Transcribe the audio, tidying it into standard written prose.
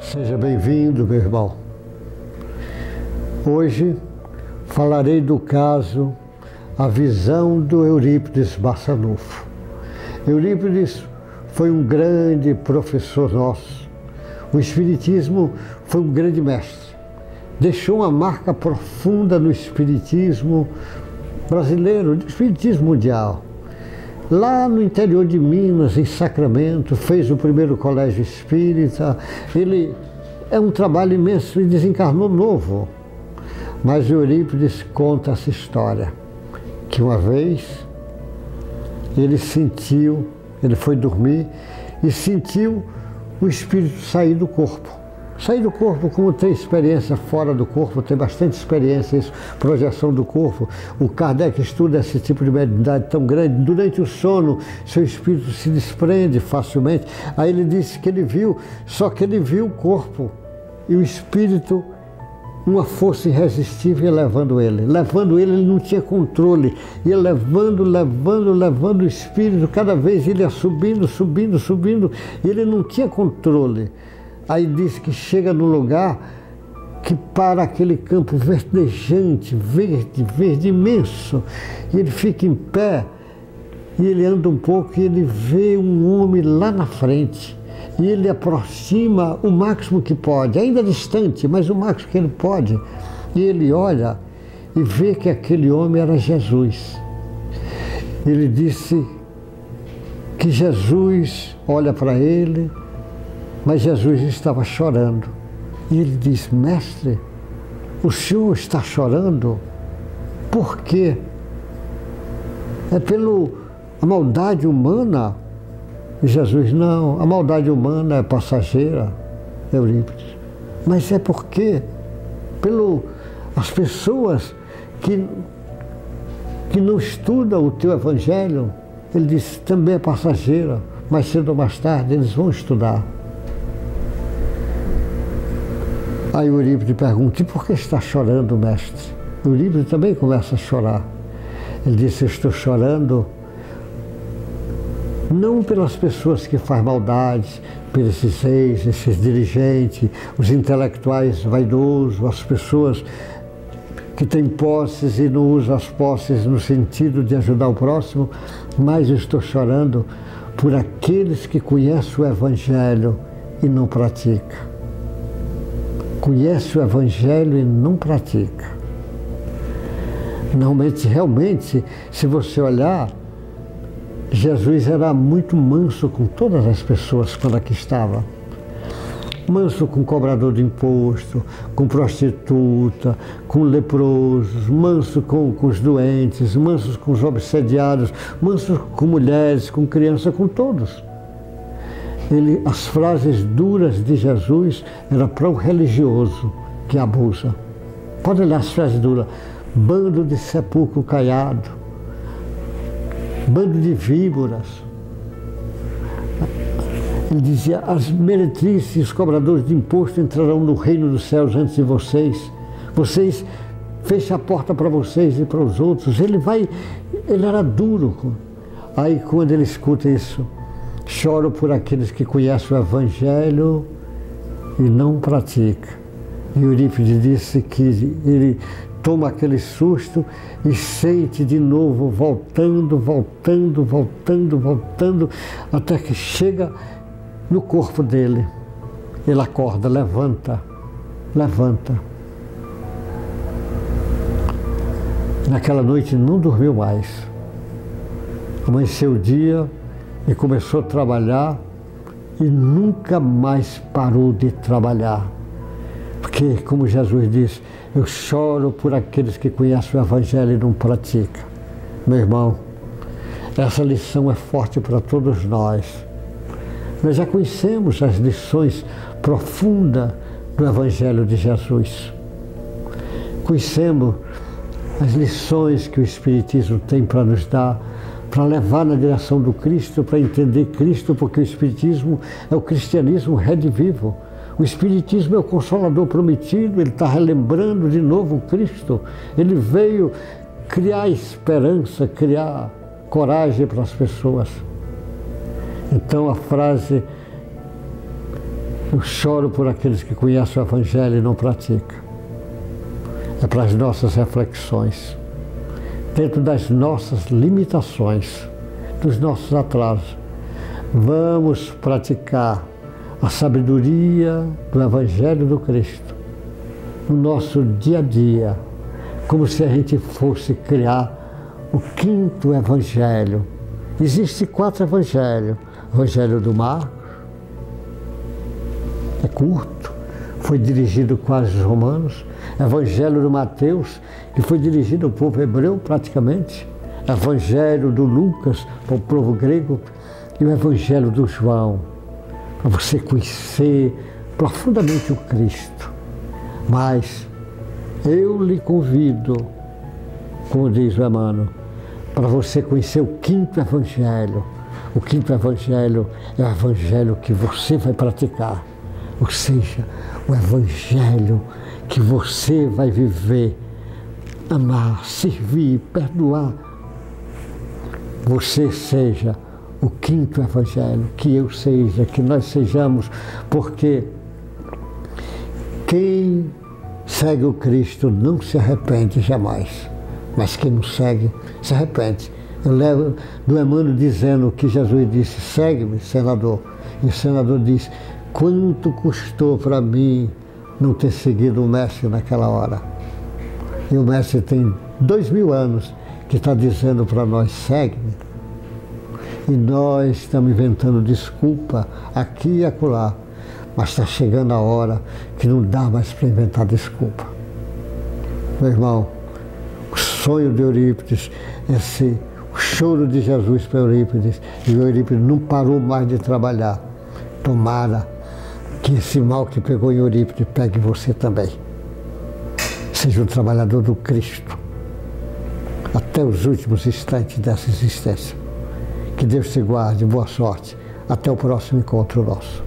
Seja bem-vindo, meu irmão. Hoje falarei do caso A Visão do Eurípides Barçanufo. Eurípides foi um grande professor nosso. O Espiritismo foi um grande mestre. Deixou uma marca profunda no Espiritismo brasileiro, no Espiritismo mundial. Lá no interior de Minas, em Sacramento, fez o primeiro colégio espírita. Ele é um trabalho imenso e desencarnou novo. Mas o Eurípides conta essa história, que uma vez ele foi dormir e sentiu o espírito sair do corpo. Sair do corpo, como tem experiência fora do corpo, tem bastante experiência, isso, projeção do corpo. O Kardec estuda esse tipo de mediunidade tão grande. Durante o sono, seu espírito se desprende facilmente. Aí ele disse que ele viu, só que ele viu o corpo e o espírito, uma força irresistível levando ele. Levando ele não tinha controle. Ia levando o espírito. Cada vez ele ia subindo, e ele não tinha controle. Aí diz que chega num lugar que para aquele campo verdejante, verde imenso. E ele fica em pé, e ele anda um pouco, e ele vê um homem lá na frente. E ele aproxima o máximo que pode, ainda distante, mas o máximo que ele pode. E ele olha e vê que aquele homem era Jesus. Ele disse que Jesus olha para ele, mas Jesus estava chorando. E ele disse: mestre, o senhor está chorando? Por quê? É pela maldade humana? E Jesus: não, a maldade humana é passageira, Eurípides. Mas é porque as pessoas que não estudam o teu evangelho, ele disse, também é passageira, mas cedo ou mais tarde eles vão estudar. Aí o Eurípides pergunta: e por que está chorando, mestre? O Eurípides também começa a chorar. Ele disse: eu estou chorando não pelas pessoas que fazem maldades, pelos esses reis, esses dirigentes, os intelectuais vaidosos, as pessoas que têm posses e não usam as posses no sentido de ajudar o próximo, mas eu estou chorando por aqueles que conhecem o Evangelho e não praticam. Conhece o Evangelho e não pratica. Realmente, se você olhar, Jesus era muito manso com todas as pessoas quando aqui estava. Manso com cobrador de imposto, com prostituta, com leprosos, manso com os doentes, manso com os obsediados, manso com mulheres, com crianças, com todos. As frases duras de Jesus eram para o religioso que abusa. Pode olhar as frases duras: bando de sepulcro caiado, bando de víboras. Ele dizia: as meretrizes e os cobradores de imposto entrarão no reino dos céus antes de vocês. Vocês fechem a porta para vocês e para os outros. Ele era duro. Aí quando ele escuta isso: choro por aqueles que conhecem o Evangelho e não praticam. E Eurípides disse que ele toma aquele susto e sente de novo, voltando, até que chega no corpo dele. Ele acorda, levanta. Naquela noite não dormiu mais. Amanheceu o dia e começou a trabalhar e nunca mais parou de trabalhar. Porque, como Jesus disse, eu choro por aqueles que conhecem o Evangelho e não praticam. Meu irmão, essa lição é forte para todos nós. Nós já conhecemos as lições profundas do Evangelho de Jesus. Conhecemos as lições que o Espiritismo tem para nos dar, para levar na direção do Cristo, para entender Cristo, porque o Espiritismo é o cristianismo redivivo. O Espiritismo é o Consolador prometido, ele está relembrando de novo o Cristo. Ele veio criar esperança, criar coragem para as pessoas. Então a frase Eu choro por aqueles que conhecem o Evangelho e não praticam. É para as nossas reflexões, dentro das nossas limitações, dos nossos atrasos. Vamos praticar a sabedoria do Evangelho do Cristo no nosso dia a dia, como se a gente fosse criar o 5º Evangelho. Existem 4 Evangelhos. O Evangelho do Marcos é curto, foi dirigido quase aos romanos. Evangelho do Mateus, que foi dirigido ao povo hebreu praticamente. Evangelho do Lucas, para o povo grego. E o Evangelho do João, para você conhecer profundamente o Cristo. Mas eu lhe convido, como diz o Emmanuel, para você conhecer o 5º Evangelho. O 5º Evangelho é o Evangelho que você vai praticar, ou seja, o Evangelho que você vai viver, amar, servir, perdoar. Você seja o 5º Evangelho, que eu seja, que nós sejamos, porque quem segue o Cristo não se arrepende jamais, mas quem não segue se arrepende. Eu levo do Emmanuel dizendo que Jesus disse: segue-me, senador. E o senador disse: quanto custou para mim não ter seguido o mestre naquela hora? E o mestre tem 2000 anos que está dizendo para nós: segue-me. E nós estamos inventando desculpa aqui e acolá, mas está chegando a hora que não dá mais para inventar desculpa. Meu irmão, o sonho de Eurípides é ser o choro de Jesus para Eurípides, e o Eurípides não parou mais de trabalhar. Tomara que esse mal que pegou em Eurípides pegue você também. Seja um trabalhador do Cristo até os últimos instantes dessa existência. Que Deus te guarde, boa sorte. Até o próximo encontro nosso.